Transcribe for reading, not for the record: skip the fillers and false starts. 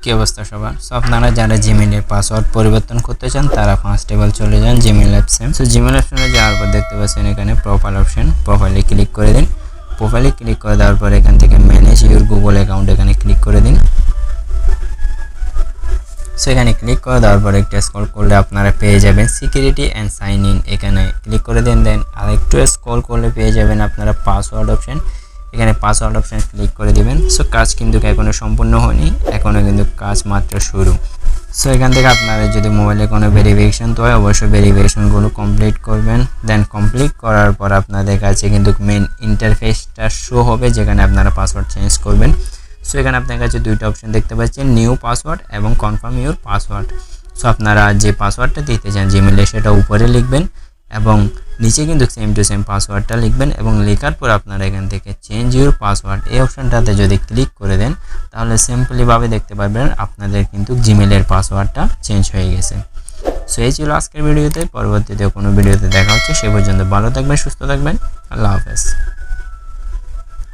কি অবস্থা সবার? সো আপনারা যারা জিমেইলের পাসওয়ার্ড পরিবর্তন করতে চান তারা ফার্স্ট অফ অল চলে যান জিমেইল অ্যাপসে। সো জিমেইল অপশনে যাওয়ার পর দেখতে পাচ্ছেন এখানে প্রোফাইল অপশন, প্রোফাইলে ক্লিক করে দিন। প্রোফাইলে ক্লিক করে দেওয়ার পর এখান থেকে ম্যানেজ ইউর গুগল অ্যাকাউন্ট এখানে ক্লিক করে দিন। সো এখানে ক্লিক করে দেওয়ার পর একটা স্ক্রল করলে আপনারা পেয়ে যাবেন সিকিউরিটি অ্যান্ড সাইন ইন, এখানে ক্লিক করে দেন। দেন আর একটু স্ক্রল করলে পেয়ে যাবেন আপনারা পাসওয়ার্ড অপশন, এখানে পাসওয়ার্ড অপশন ক্লিক করে দিবেন। সো কাজ কিন্তু এখনো সম্পূর্ণ হয়নি, এখনো কিন্তু কাজ মাত্র শুরু। সো এখান থেকে আপনারা যদি মোবাইলে কোনো ভেরিফিকেশন তো হয় অবশ্যই ভেরিফিকেশনগুলো কমপ্লিট করবেন। দেন কমপ্লিট করার পর আপনাদের কাছে কিন্তু মেন ইন্টারফেসটা শো হবে যেখানে আপনারা পাসওয়ার্ড চেঞ্জ করবেন। সো এখানে আপনার কাছে দুইটা অপশন দেখতে পাচ্ছেন, নিউ পাসওয়ার্ড এবং কনফার্ম ইউর পাসওয়ার্ড। সো আপনারা যে পাসওয়ার্ডটা দিতে চান জিমেইলে সেটা উপরে লিখবেন এবং নিচে কিন্তু সেম টু সেম পাসওয়ার্ডটা লিখবেন এবং লেখার পর আপনারা এখান থেকে চেঞ্জ ইউর পাসওয়ার্ড এই অপশনটাতে যদি ক্লিক করে দেন তাহলে সিম্পলিভাবে দেখতে পারবেন আপনাদের কিন্তু জিমেইলের পাসওয়ার্ডটা চেঞ্জ হয়ে গেছে। সো এই ছিল আজকের ভিডিওতে, পরবর্তীতে কোনো ভিডিওতে দেখা হচ্ছে। সে পর্যন্ত ভালো থাকবেন, সুস্থ থাকবেন, আল্লাহ হাফেজ।